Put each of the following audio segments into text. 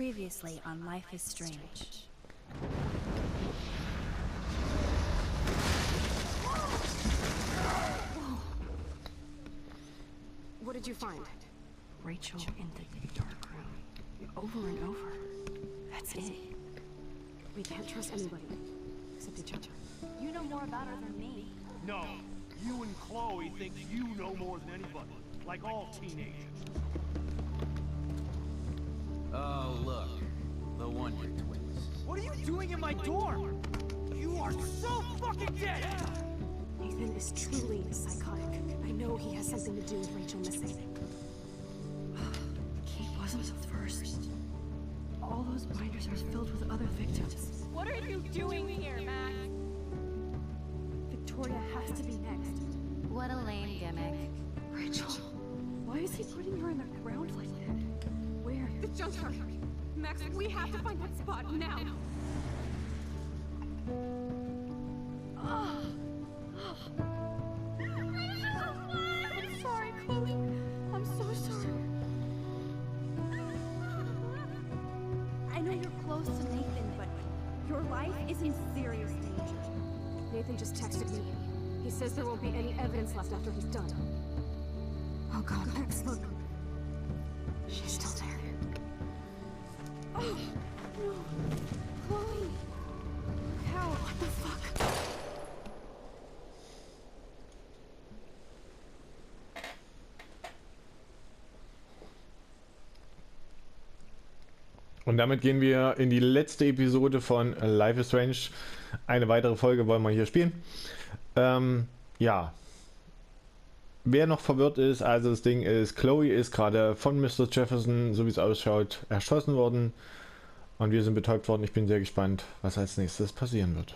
Previously on Life is Strange. Whoa. What did you find? Rachel in the dark room. Over and over. That's it. We can't trust anybody. Except each other. You know more about her than me. No, you and Chloe think you know more than anybody. Like all teenagers. Oh, look. The Wonder Twins. What are you doing in my dorm? You are so fucking dead! Nathan is truly psychotic. I know he has something to do with Rachel missing. He wasn't the first. All those binders are filled with other victims. What are you doing here, Max? Victoria has to be next. What a lame gimmick. Rachel, why is he putting her in the ground like that? Where? The junkyard. Max, we have to find that spot now. I'm sorry, Chloe. I'm so sorry. I know you're close to Nathan, but your life is in serious danger. Nathan just texted me. He says there won't be any evidence left after he's done. Oh God, Max, look. She's still there. Oh, no. Chloe. How? What the fuck? Und damit gehen wir in die letzte Episode von Life is Strange. Eine weitere Folge wollen wir hier spielen. Ja. Wer noch verwirrt ist, also das Ding ist, Chloe ist gerade von Mr. Jefferson, so wie es ausschaut, erschossen worden. Und wir sind betäubt worden. Ich bin sehr gespannt, was als nächstes passieren wird.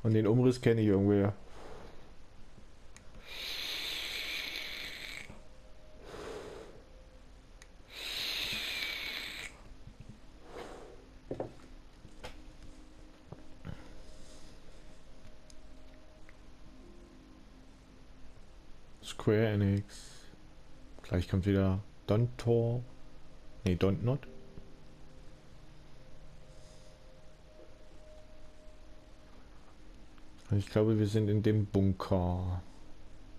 Und den Umriss kenne ich irgendwie. Square Enix. Gleich kommt wieder Don't Tor. Nee, Don't Not. Ich glaube, wir sind in dem Bunker.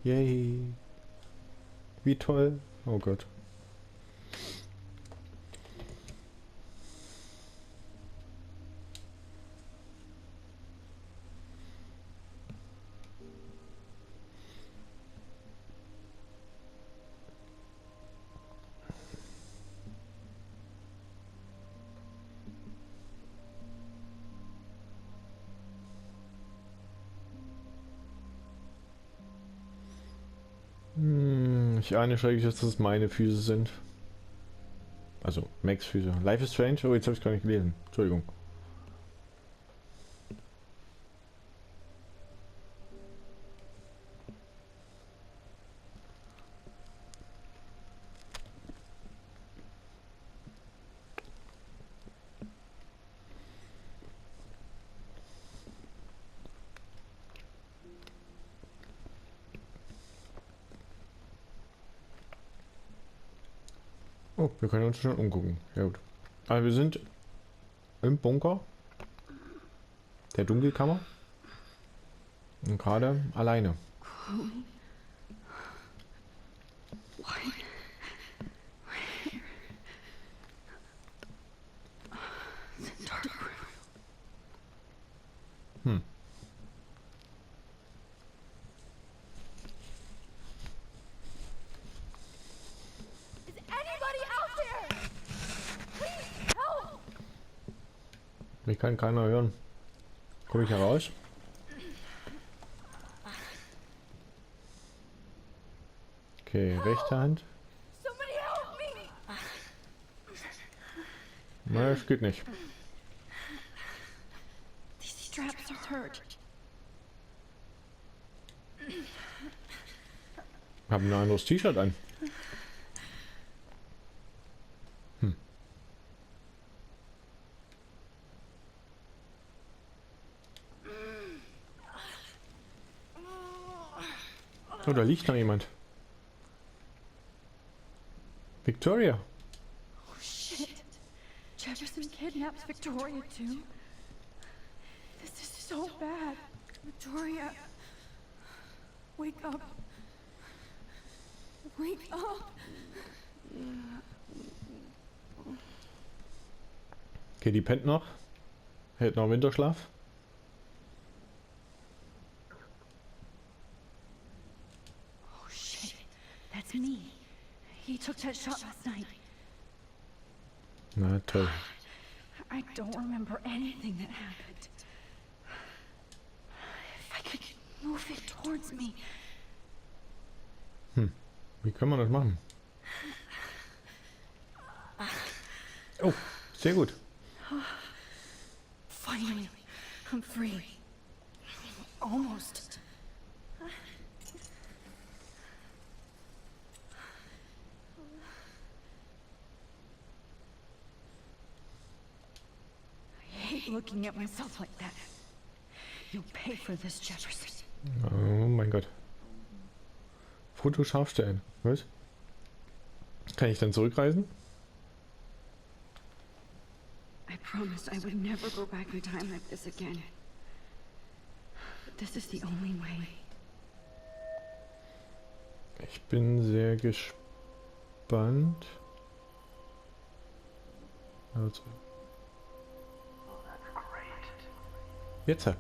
Yay. Wie toll. Oh Gott. Ich ahne schrecklich, dass das meine Füße sind. Also Max Füße. Life is Strange? Oh, jetzt habe ich gar nicht gelesen. Entschuldigung. Oh, wir können uns schon umgucken. Ja gut. Aber wir sind im Bunker der Dunkelkammer und gerade alleine. Hm. Mich kann keiner hören. Komme ich heraus? Okay, rechte Hand. Nein, es geht nicht. These straps are hurt. Ich habe ein anderes T-Shirt an. Oh, da liegt noch jemand. Victoria. Oh shit. Jefferson kidnaps Victoria too? This is so bad. Victoria. Wake up. Wake up. Okay, die pennt noch. Hält noch Winterschlaf. Oh shit. That's me. He took that shot last night. Na toll. I don't remember anything that happened. If I could move it towards me. Wie kann man das machen? Oh, sehr gut. Finally, I'm free. Almost. I hate looking at myself like that. You'll pay for this, Jefferson. Oh mein Gott. Foto scharf stellen. Was? Kann ich dann zurückreisen? I promised I would never go back in time like this again. But this is the only way. Ich bin sehr gespannt. Also. Jetzt.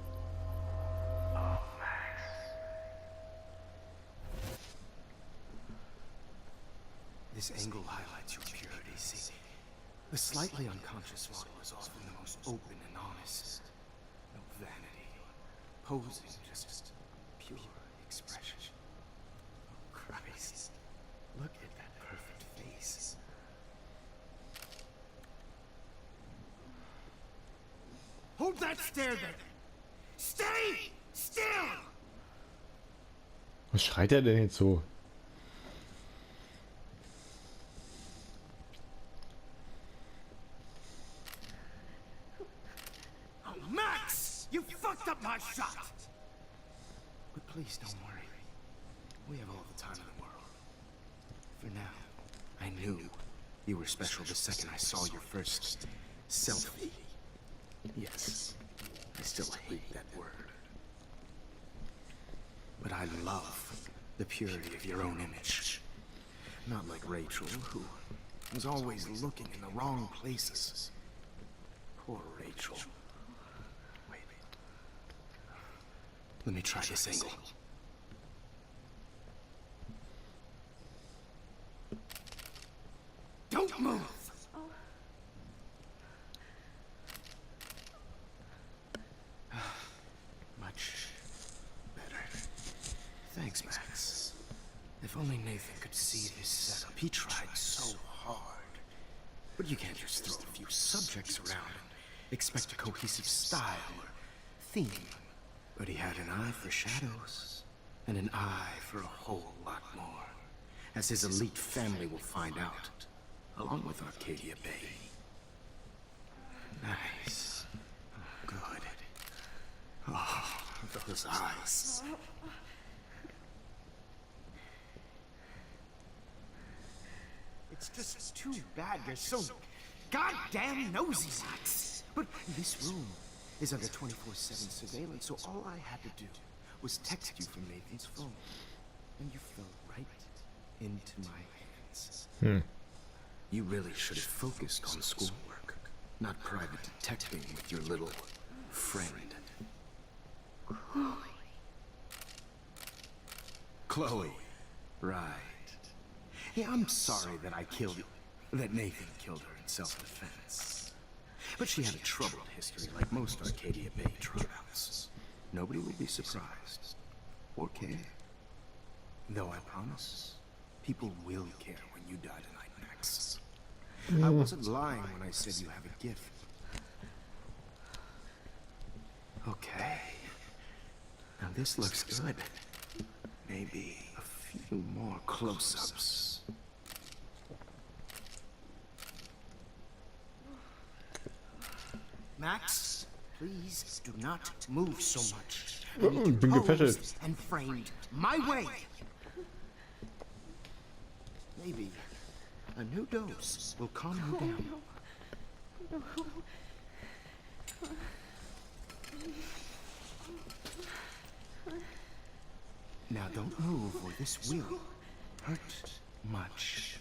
This angle highlights your purity, see? The slightly unconscious one was often the most open and honest. No vanity or posing, just pure expression. Oh, Christ. Look at that perfect face. Hold that stare there! Stay still! Was schreit er denn jetzt so? Max! You fucked up my shot! But please don't worry. We have all the time in the world. For now, I knew you were special the second I saw your first selfie. Yes, I still hate that word. But I love the purity of your own image. Not like Rachel, who was always looking in the wrong places. Poor Rachel. Let me try this angle. Don't move! Much better. Thanks, Max. If only Nathan could see this setup. He tried so hard. But you can't just throw a few subjects around and expect a cohesive style or theme. But he had an eye for shadows, and an eye for a whole lot more, as his elite family will find out, along with Arcadia Bay. Nice. Oh, good. Oh, those eyes. It's just too bad you're so goddamn nosy, Max. But this room is under 24/7 surveillance, so all I had to do was text you from Nathan's phone. And you fell right into my hands. You really should have focused on schoolwork, not private detecting with your little friend. Chloe. Right. Yeah, I'm sorry that that Nathan killed her in self-defense. But she had a troubled history, like most Arcadia Bay dropouts. Nobody will be surprised. Or care. Though I promise, people will care when you die tonight, Max. I wasn't lying when I said you have a gift. Okay. Now this looks good. Maybe a few more close-ups. Max, please do not move so much. I need bin you gefesselt. posed and framed my way. Maybe a new dose will calm you down. Now don't move or this will hurt much.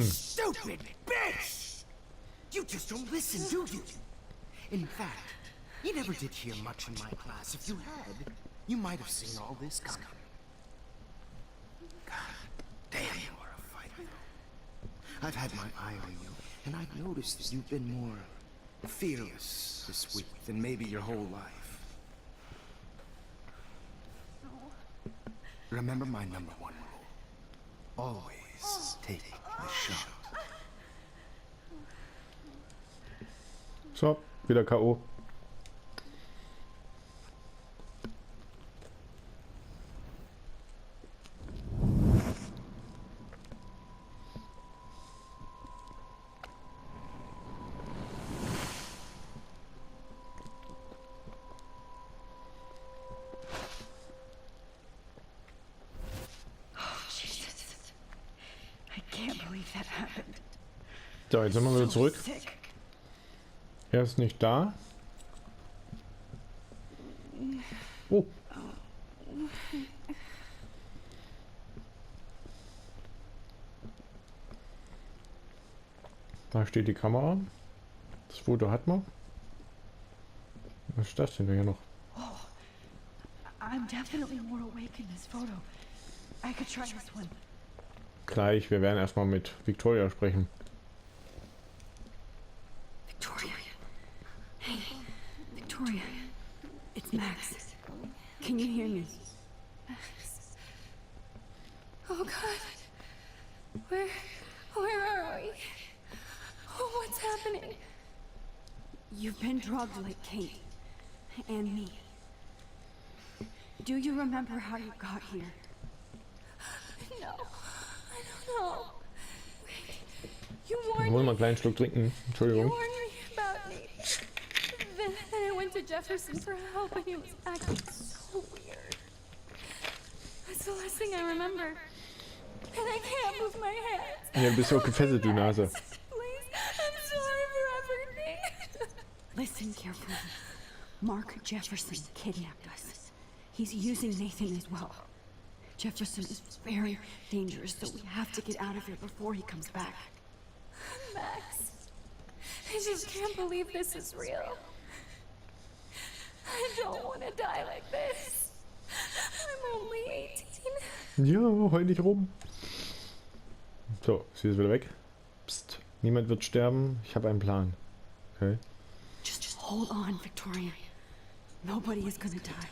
Stupid bitch! You just don't listen, do you? In fact, you never did hear much in my class. If you had, you might have seen all this coming. God damn, you are a fighter. I've had my eye on you, and I've noticed that you've been more fearless this week than maybe your whole life. Remember my number one rule. Always take the shot. So, wieder K.O. So, jetzt sind wir wieder zurück. Er ist nicht da. Oh. Da steht die Kamera. Das Foto hat man. Was ist das denn hier noch? I'm definitely more awake in this photo. I could try this one. Gleich, wir werden erstmal mit Victoria sprechen. Victoria. Hey, Victoria. It's Max. Can you hear me? Max. Oh God. Where are we? Oh, what's happening? You've been drugged like Kate. And me. Do you remember how you got here? No, I don't know. Wait, you Ich warned hol mal me. einen kleinen Schluck trinken. You Entschuldigung. warned me about me. Then I went to Jefferson for help and he was acting so weird. That's the last thing I remember. And I can't move my hands. Ja, du bist ja auch gefesselt, du Nase. Please, I'm sorry for everything. Listen carefully. Mark Jefferson kidnapped us. He's using Nathan as well. Jefferson is very dangerous, so we have to get out of here before he comes back. Max, I just can't believe this is real. I don't want to die like this. I'm only 18. Ja, heul nicht rum. So, sie ist wieder weg. Psst, niemand wird sterben. Ich habe einen Plan. Okay. Just hold on, Victoria. Nobody is gonna die.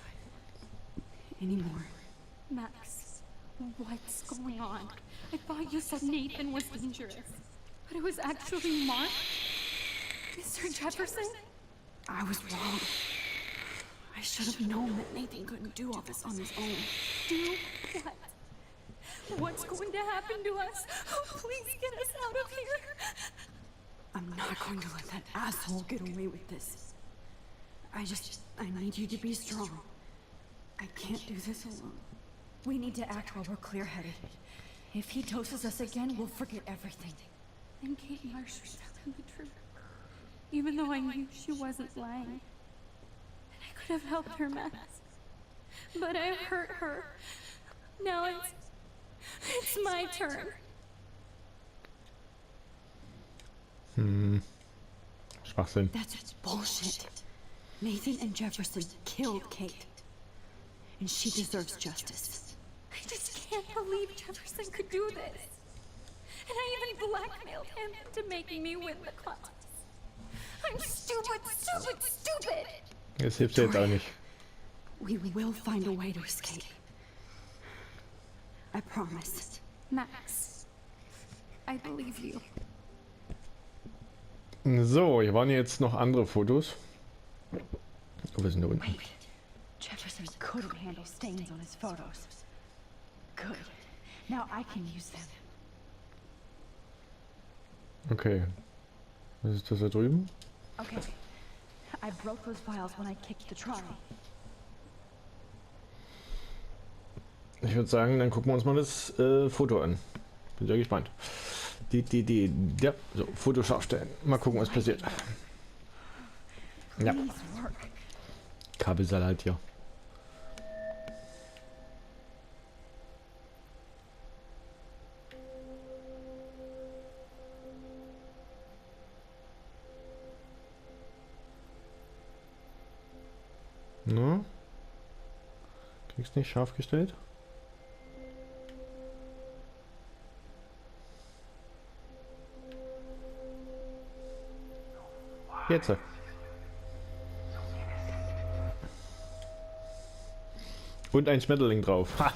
Anymore. Max, what's going on? I thought you said Nathan was dangerous, but it was actually Mark? Mr. Jefferson? I was wrong. I should have known that Nathan couldn't do all this on his own. Do what? What's going to happen to us? Oh, please get us out of here. I'm not going to let that asshole get away with this. I need you to be strong. I can't do this alone. We need to act while we're clear-headed. If he doses us again, we'll forget everything. And Kate Marsh was telling the truth. Even though I knew she wasn't lying. And I could have helped her, Max. But I hurt her. Now it's my turn. Schwachsinn. That's bullshit. Nathan and Jefferson killed Kate. And she deserves justice. I just can't believe Jefferson could do this. And I even blackmailed him into making me win the class. I'm stupid, stupid, stupid! Jetzt hilft sie jetzt auch nicht. We will find a way to escape. I promise. Max, I believe you. So, hier waren jetzt noch andere Fotos. Oh, wir sind da unten. Wait. Jefferson couldn't handle stains on his photos. Good. Now I can use them. Okay. Was ist das da drüben? Okay. I broke those files when I kicked the trolley. Ich würde sagen, dann gucken wir uns mal das Foto an. Bin sehr gespannt. Ja, so, Foto scharf stellen. Mal gucken, was passiert. Ja. Kabelsalat hier. No? Kriegst nicht scharf gestellt? Jetzt. Und ein Schmetterling drauf. Ha!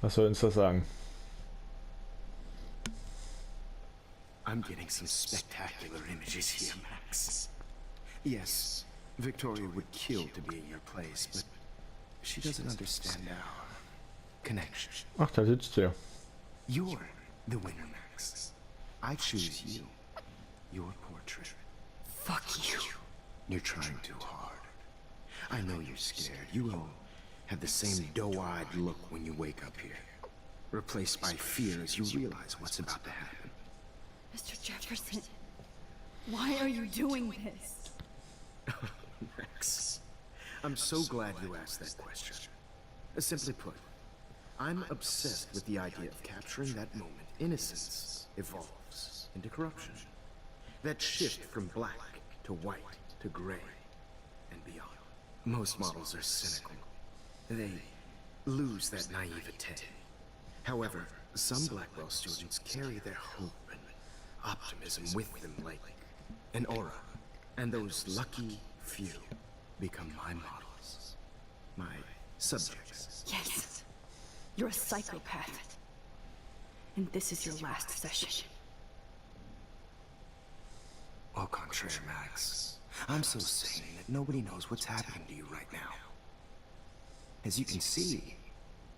Was soll uns das sagen? I'm getting some spectacular images here, Max. Yes, Victoria would kill to be in your place, but she doesn't understand our connection. Ach, da sitzt sie. You're the winner, Max. I choose you. Your portrait. Fuck you. You're trying too hard. I know you're scared. You will have the same doe-eyed look when you wake up here. Replaced by fear as you realize what's about to happen. Mr. Jefferson, why are you doing this? Max, I'm so glad you asked that question. Simply put, I'm obsessed with the idea of capturing that moment innocence evolves into corruption. That shift from black to white to gray and beyond. Most models are cynical. They lose that naivete. However, some Blackwell students carry their hope and optimism with them like an aura. And those lucky few become my models. My subjects. Yes, you're a psychopath. And this is your last session. Au contraire, Max. I'm so sane that nobody knows what's happening to you right now. As you can see,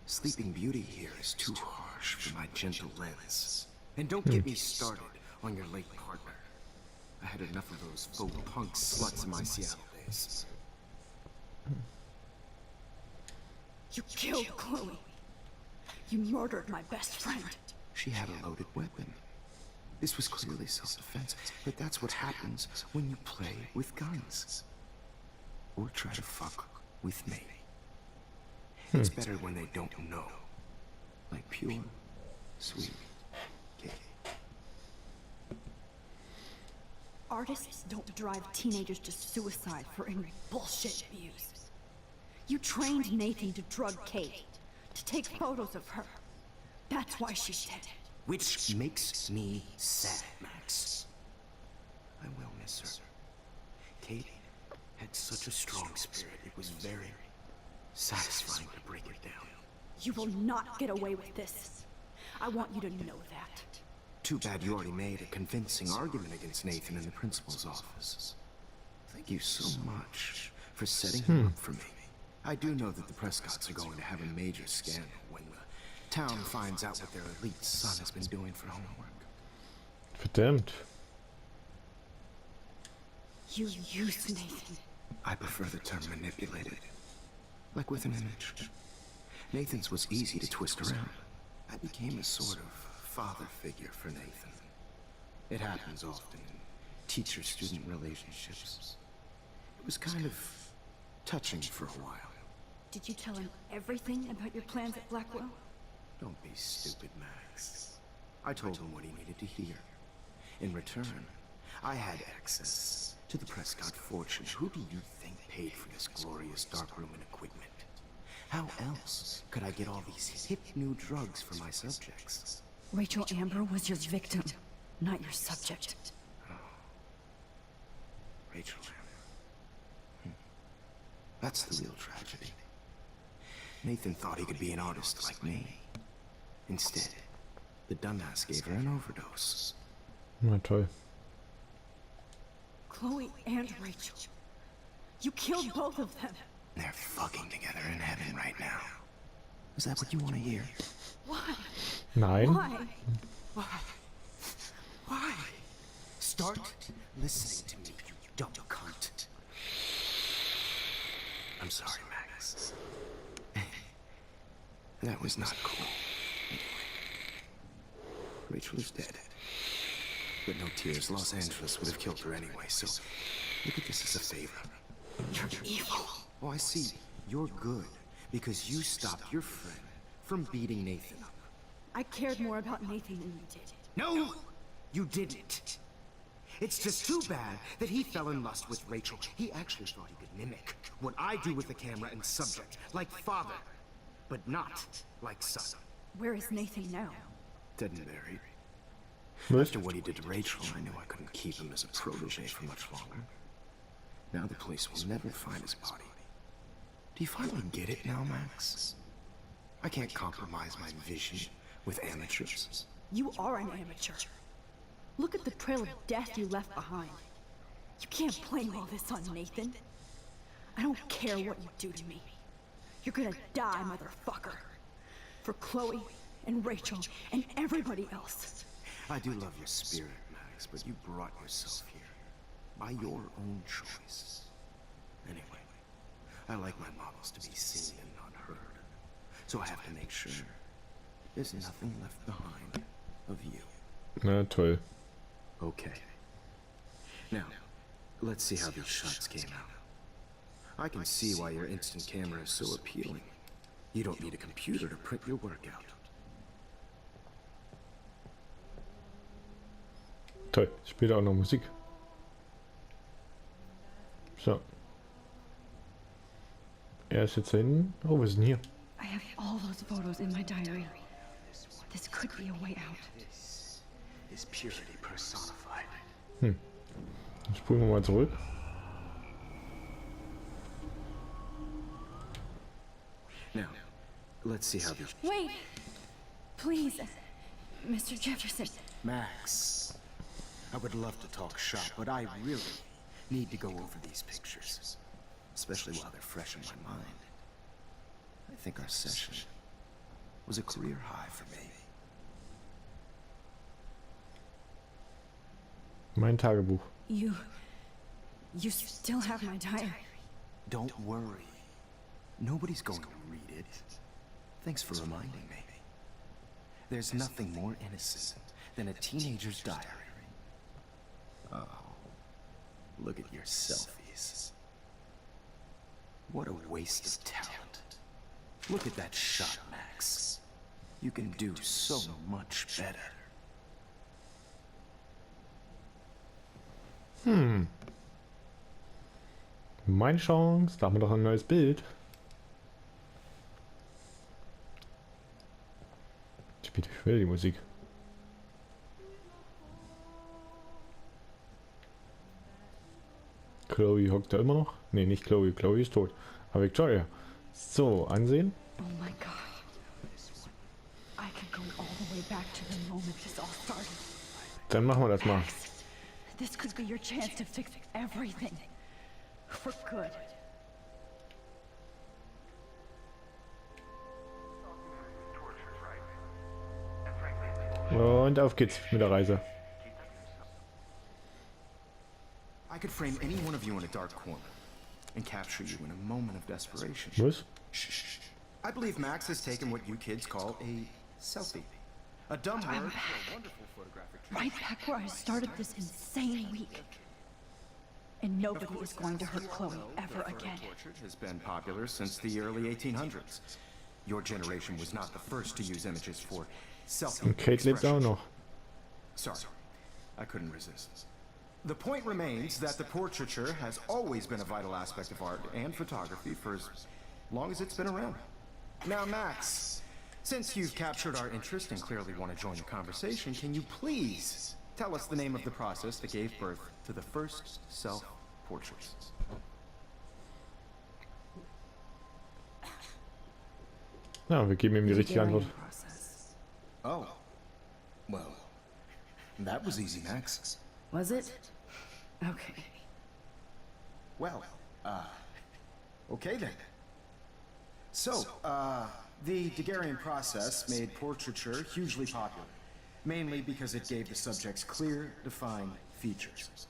Sleeping Beauty here is too harsh for my gentle lens. And don't get me started on your late partner. I had enough of those faux punk sluts in my Seattle days. You killed Chloe. You murdered my best friend. She had a loaded weapon. This was clearly self-defense, but that's what happens when you play with guns. Or try to fuck with me. It's better when they don't know. Like pure, sweet Katie. Artists don't drive teenagers to suicide for any bullshit views. You trained Nathan to drug Kate, to take photos of her. That's why she's dead. Which makes me sad, Max. I will miss her. Katie had such a strong spirit, it was very satisfying to break it down. You will not get away with this. I want you to know that. Too bad you already made a convincing argument against Nathan in the principal's office. Thank you so much for setting him up for me. I do know that the Prescotts are going to have a major scandal when the town finds out what their elite son has been doing for homework. Verdammt. You used Nathan. I prefer the term manipulated. Like with an image. Nathan's was easy to twist around. I became a sort of father figure for Nathan. It happens often in teacher-student relationships. It was kind of touching for a while. Did you tell him everything about your plans at Blackwell? Don't be stupid, Max. I told him what he needed to hear. In return, I had access to the Prescott fortune. Who do you think paid for this glorious darkroom and equipment? How else could I get all these hip new drugs for my subjects? Rachel Amber was your victim, not your subject. Rachel Amber. That's the real tragedy. Nathan thought he could be an artist like me. Instead, the dumbass gave her an overdose. Na toll. Chloe and Rachel. You killed both of them. They're fucking together in heaven right now. Is that what you want to hear? Why? Nein. Why? Why? Start listening to me, you dumb cunt. I'm sorry, Max. That was not cool. Rachel is dead. But no tears. Los Angeles would have killed her anyway, so look at this as a favor. You're evil. Oh, I see. You're good because you stopped your friend from beating Nathan up. I cared more about Nathan than you did. No, you didn't. It's just too bad that he fell in lust with Rachel. He actually thought he could mimic what I do with the camera and subject, like father, but not like son. Where is Nathan now? Dead and buried. Was? After what he did to Rachel, I knew I couldn't keep him as a protege for much longer. Now the police will never find his body. Do you finally get it now, Max? I can't compromise my vision with amateurs. You are an amateur. Look at the trail of death you left behind. You can't blame all this on Nathan. I don't care what you do to me. You're gonna die, motherfucker. For Chloe and Rachel and everybody else. I do love your spirit, Max, but you brought yourself here by your own choice. Anyway, I like my models to be seen and not heard. So I have to make sure there's nothing left behind of you. Na toll. Okay. Now, let's see how these shots came out. I can see why your instant camera is so appealing. You don't need a computer to print your work out. Toll. Spielt auch noch Musik. So. Er ist jetzt da hinten. Oh, was ist denn hier? I have all those photos in my diary. This could be a way out. This is purity personified. Dann spulen wir mal zurück. Now, let's see how these... Wait! Please, Mr. Jefferson. Max, I would love to talk shop, but I really need to go over these pictures. Especially while they're fresh in my mind. I think our session was a career high for me. Mein Tagebuch. You still have my diary. Don't worry. Nobody's going to read it. Thanks for reminding me. There's nothing more innocent than a teenager's diary. Oh, look at your selfies. What a waste of talent. Look at that shot, Max. You can do so much better. Meine Chance. Da haben wir doch ein neues Bild. Spielt euch wieder die Musik. Chloe hockt da immer noch. Ne, nicht Chloe. Chloe ist tot. Aber Victoria. So, ansehen. Oh my god. I could go all the way back to the moment this all started. Dann machen wir das mal. This could be your chance to fix everything. For good. Und auf geht's mit der Reise. I could frame any one of you in a dark corner and capture you in a moment of desperation. Was? Shh. I believe Max has taken what you kids call a selfie. A dumb word for a wonderful photographic trick. Right back where I started this insane week. And nobody is going to hurt Chloe ever again. Portrait has been popular since the early 1800s. Your generation was not the first to use images for selfie. Und Kate lebt auch noch. Sorry, I couldn't resist. The point remains that the portraiture has always been a vital aspect of art and photography for as long as it's been around. Now, Max, since you've captured our interest and clearly want to join the conversation, can you please tell us the name of the process that gave birth to the first self-portraits? Ja, wir geben ihm die richtige Antwort. Oh, well, that was easy, Max. Was it? Okay. Well, okay then. So, the Daguerrean process made portraiture hugely popular, mainly because it gave the subjects clear, defined features.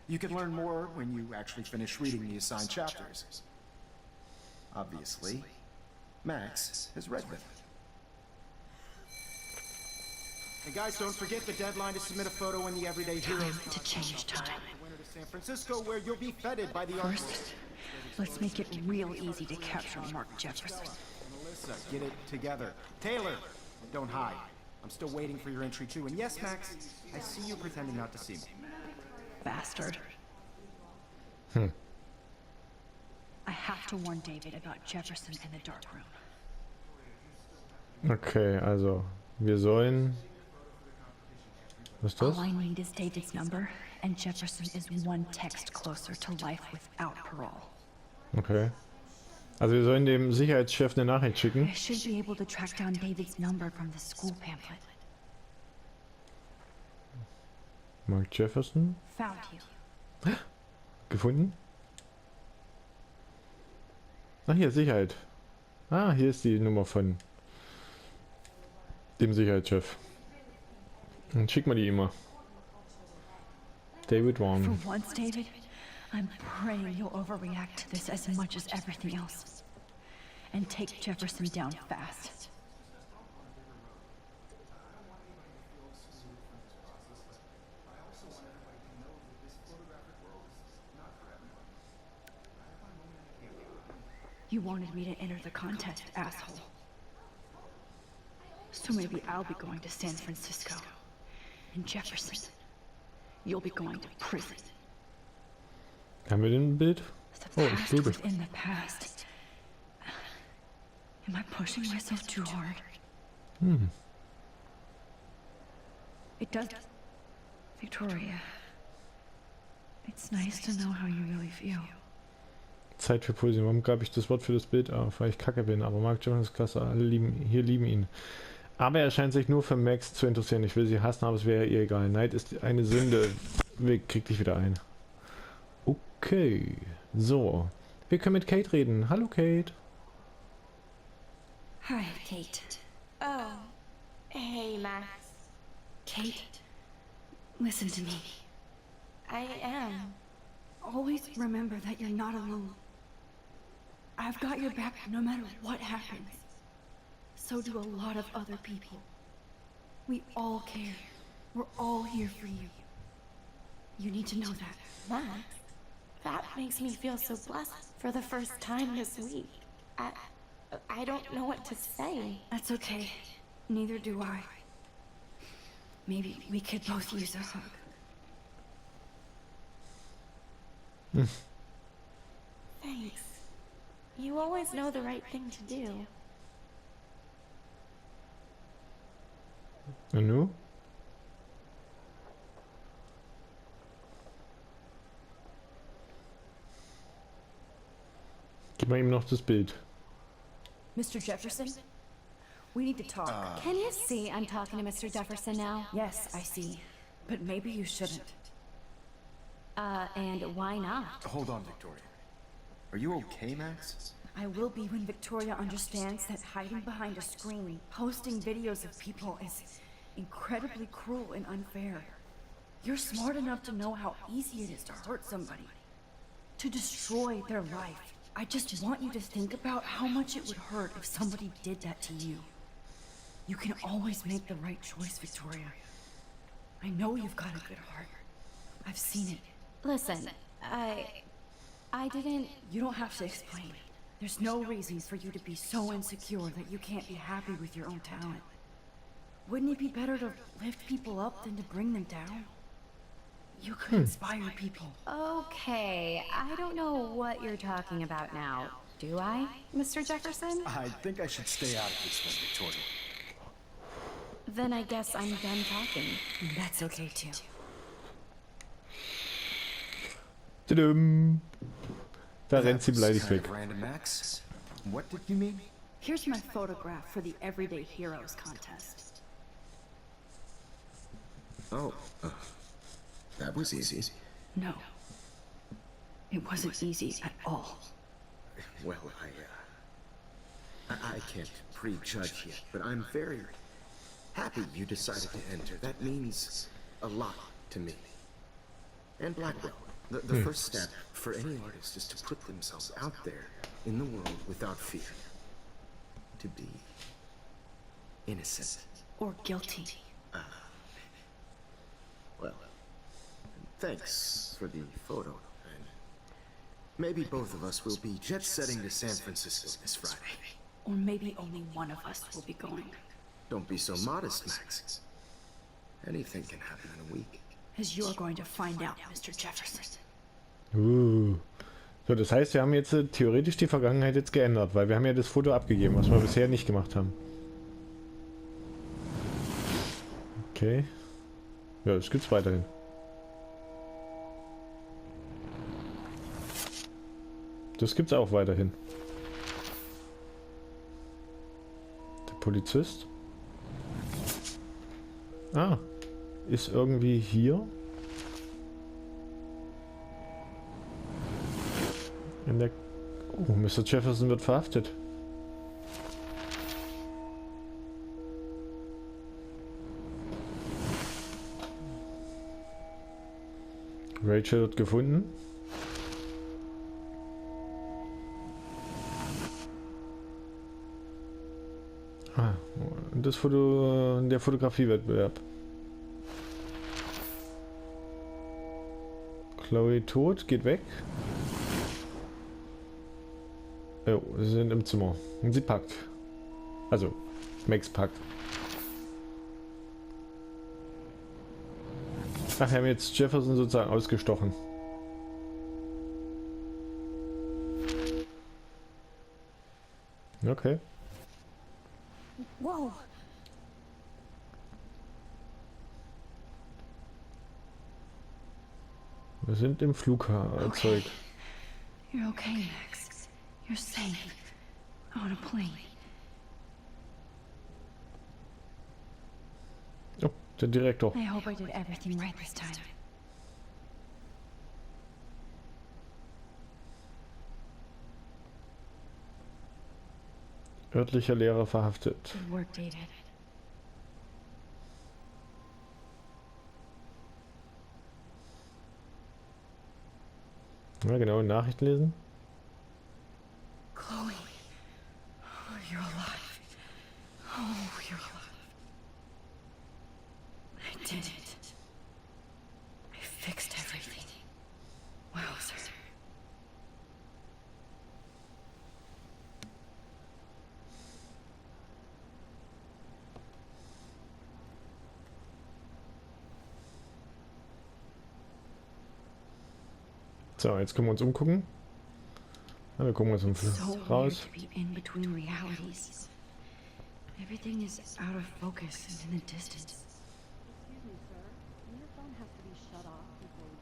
You can learn more when you actually finish reading the assigned chapters. Obviously, Max has read them. Hey guys, don't forget the deadline to submit a photo in the Everyday Heroes. To change time. Winter to San Francisco, where you'll be feted by the art. First, let's make it real easy to capture Mark Jefferson. Melissa, get it together. Taylor, don't hide. I'm still waiting for your entry too. And yes, Max, I see you pretending not to see me. Bastard. I have to warn David about Jefferson in the dark room. Okay, also, wir sollen... Was ist das? All I need is David's number, and Jefferson is one text closer to life without parole. Okay. Also wir sollen dem Sicherheitschef eine Nachricht schicken. I should be able to track down David's number from the school pamphlet. Mark Jefferson. Found you. Gefunden? Ach, hier, Sicherheit. Ah, hier ist die Nummer von dem Sicherheitschef. Dann schick mal die immer. David For Warren. once, David, I'm praying you'll overreact to this as much as everything else. And take Jefferson down fast. You wanted me to enter the contest, asshole. So maybe I'll be going to San Francisco. And Jefferson, you'll be going to prison. Haben wir den Bild? The Oh, ich past blute. within the past. Am I pushing myself too hard? It does. Victoria, it's nice to know how you really feel. Zeit für Poesie. Warum gab ich das Wort für das Bild auf? Weil ich kacke bin. Aber Mark Jefferson ist klasse. Alle lieben ihn. Aber er scheint sich nur für Max zu interessieren. Ich will sie hassen, aber es wäre ihr egal. Neid ist eine Sünde. Krieg dich wieder ein. Okay. So. Wir können mit Kate reden. Hallo Kate. Hi, Kate. Oh. Hey, Max. Kate, listen to me. I am. Always remember that you're not alone. I've got your back no matter what happens. So do a lot of other people. We all care. We're all here for you. You need to know that. Max, that makes me feel so blessed for the first time this week. I don't know what to say. That's okay. Neither do I. Maybe we could both use a hug. Thanks. You always know the right thing to do. Und nu? Gib mal ihm noch das Bild. Mr. Jefferson? We need to talk. Can you see I'm talking to Mr. Jefferson now? Yes, I see. But maybe you shouldn't. And why not? Hold on, Victoria. Are you okay, Max? I will be when Victoria understands that hiding behind a screen, posting videos of people is incredibly cruel and unfair. You're smart enough to know how easy it is to hurt somebody, to destroy their life. I just want you to think about how much it would hurt if somebody did that to you. You can always make the right choice, Victoria. I know you've got a good heart. I've seen it. Listen, I didn't... You don't have to explain. There's no reasons for you to be so insecure that you can't be happy with your own talent. Wouldn't it be better to lift people up than to bring them down? You could inspire people. Okay, I don't know what you're talking about now. Do I, Mr. Jefferson? I think I should stay out of this one, Victoria. Then I guess I'm done talking. That's okay too. Tudum. Da rennt sie That was beleidigt kind weg. of random, Max. What did you mean? Here's my photograph for the Everyday Heroes contest. Oh, that was easy. No. It wasn't easy at all. Well, I can't prejudge yet, but I'm very happy you decided to enter. That means a lot to me. And Blackwell. The first step for any artist is to put themselves out there in the world without fear. To be innocent. Or guilty. Well, thanks for the photo. And maybe both of us will be jet-setting to San Francisco this Friday. Or maybe only one of us will be going. Don't be so modest, Max. Anything can happen in a week. As you're going to find out, Mr. Jefferson. So, das heißt, wir haben jetzt theoretisch die Vergangenheit jetzt geändert, weil wir haben ja das Foto abgegeben, was wir bisher nicht gemacht haben. Okay. Ja, das gibt's weiterhin. Das gibt's auch weiterhin. Der Polizist. Ah, ist irgendwie hier. In der... Oh, Mr. Jefferson wird verhaftet. Rachel wird gefunden. Ah, das Foto, der Fotografiewettbewerb. Chloe tot, geht weg. Oh, sie sind im Zimmer. Und sie packt. Also, Max packt. Ach, wir haben jetzt Jefferson sozusagen ausgestochen. Okay. Whoa! Wir sind im Flugzeug. You're okay, Max. You're safe. On a plane. Oh, der Direktor. I hope I did everything right this time. Örtlicher Lehrer verhaftet. Good work, David. Ja, genau, Nachrichten lesen. Chloe. Oh, you're alive. Oh, you're alive. I did it. I fixed everything. Wow, sir. So, jetzt können wir uns umgucken. Ja, wir gucken uns So raus. weird to be in between realities. Everything is out of focus and in the distance. Excuse me, sir. Your phone has to be shut off before we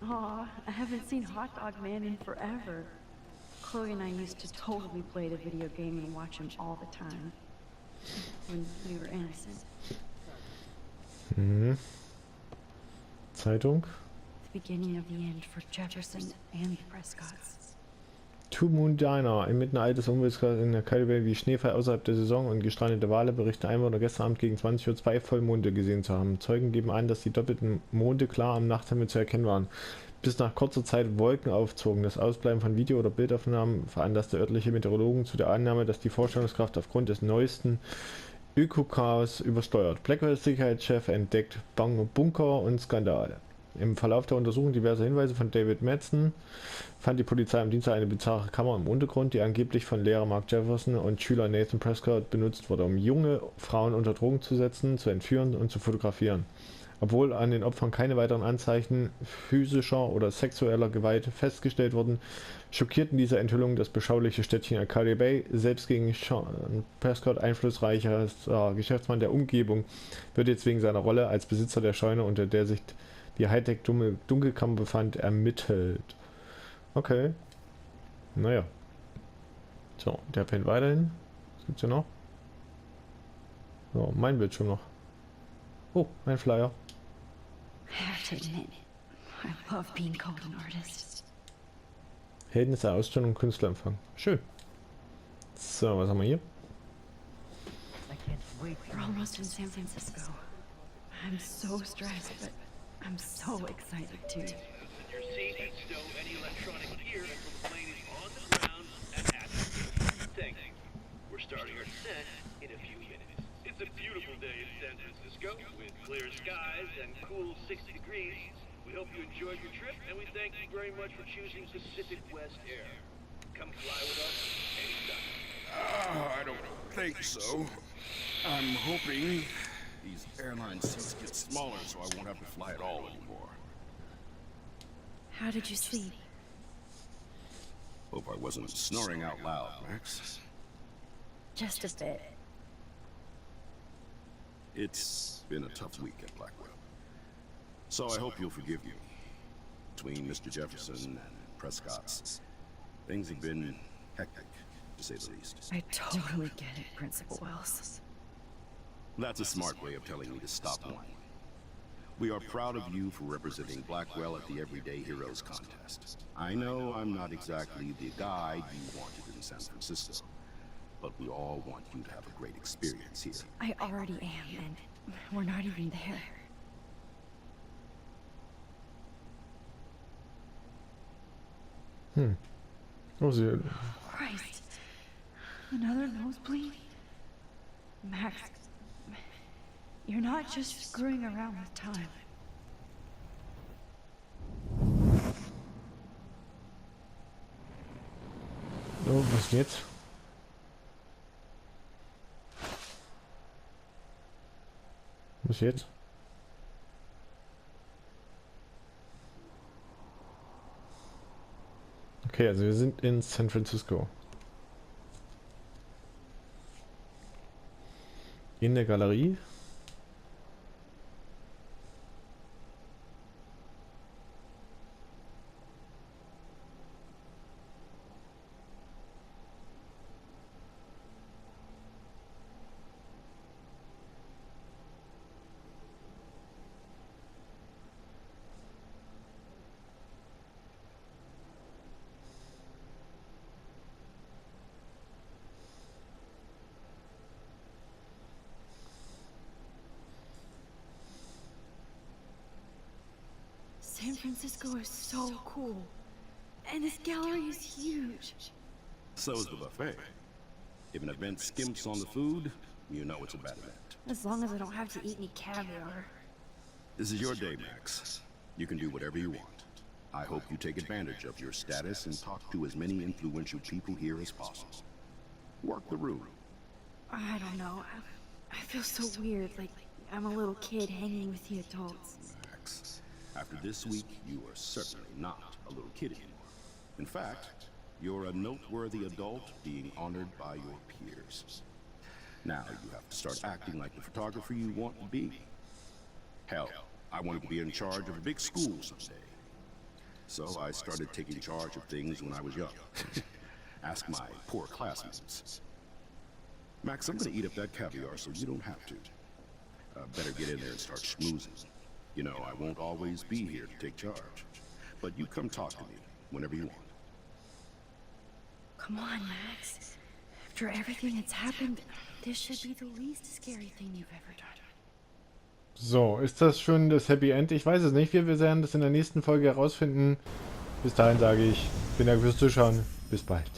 begin. Aw, I haven't seen Hot Dog Man in forever. Chloe and I used to totally play the video game and watch him all the time. When we were innocent. Mhm. Zeitung. The beginning of the end for Jefferson and the Prescotts. Two Moon Diner. Inmitten altes Umweltgas in der Kalibel wie Schneefall außerhalb der Saison und gestrandete Wale berichten Einwohner gestern Abend gegen 20 Uhr 2 Vollmonde gesehen zu haben. Zeugen geben an, dass die doppelten Monde klar am Nachthimmel zu erkennen waren. Bis nach kurzer Zeit Wolken aufzogen. Das Ausbleiben von Video- oder Bildaufnahmen veranlasste örtliche Meteorologen zu der Annahme, dass die Vorstellungskraft aufgrund des neuesten Ökochaos übersteuert. Blackwells Sicherheitschef entdeckt Bunker und Skandale. Im Verlauf der Untersuchung diverser Hinweise von David Madsen fand die Polizei am Dienstag eine bizarre Kamera im Untergrund, die angeblich von Lehrer Mark Jefferson und Schüler Nathan Prescott benutzt wurde, um junge Frauen unter Drogen zu setzen, zu entführen und zu fotografieren. Obwohl an den Opfern keine weiteren Anzeichen physischer oder sexueller Gewalt festgestellt wurden, schockierten diese Enthüllungen das beschauliche Städtchen Arcadia Bay. Selbst gegen Sean Prescott, einflussreicher Geschäftsmann der Umgebung, wird jetzt wegen seiner Rolle als Besitzer der Scheune, unter der sich die Hightech-Dunkelkammer befand, ermittelt. Okay. Naja. So, der pennt weiterhin. Was gibt's hier noch? So, mein Bildschirm noch. Oh, ein Flyer. I have to admit, I love being called an artist. Helden ist der Ausstellung und Künstlerempfang. Schön. So, was haben wir hier? We're almost in San Francisco. I'm so stressed, but I'm so excited too. Your seat and stow any electronic gear until the plane is on the ground and at the Thanks. We're starting our descent in a few minutes. It's a beautiful day in San Francisco with clear skies hope you enjoyed your trip, and we thank you very much for choosing Pacific West Air. Come fly with us anytime. I don't think so. I'm hoping these airline seats get smaller so I won't have to fly at all anymore. How did you sleep? Hope I wasn't snoring out loud, Max. Just a bit. It's been a tough week at Blackwell. So I hope you'll forgive me. Between Mr. Jefferson and Prescott's, things have been hectic, to say the least. I totally get it, Principal Wells. That's a smart way of telling me to stop whining. We are proud of you for representing Blackwell at the Everyday Heroes contest. I know I'm not exactly the guy you wanted in San Francisco, but we all want you to have a great experience here. I already am, and we're not even there. What was it? Christ. Another nosebleed? Max, you're not just screwing around with time. So, was jetzt? Was jetzt? Okay, also wir sind in San Francisco. In der Galerie. San Francisco is so cool. And this gallery is huge. So is the buffet. If an event skimps on the food, you know it's a bad event. As long as I don't have to eat any caviar. This is your day, Max. You can do whatever you want. I hope you take advantage of your status and talk to as many influential people here as possible. Work the room. I don't know. I feel so weird, like I'm a little kid hanging with the adults. Max, after this week, you are certainly not a little kid anymore. In fact, you're a noteworthy adult being honored by your peers. Now you have to start acting like the photographer you want to be. Hell, I wanted to be in charge of a big school someday. So I started taking charge of things when I was young. Ask my poor classmates. Max, I'm gonna eat up that caviar so you don't have to. Better get in there and start schmoozing. You know, I won't always be here to take charge. But you come talk to me whenever you want. Come on, Max. After everything that's happened, this should be the least scary thing you've ever done. So, ist das schon das Happy End? Ich weiß es nicht. Wir werden das in der nächsten Folge herausfinden. Bis dahin sage ich, vielen Dank fürs Zuschauen. Bis bald.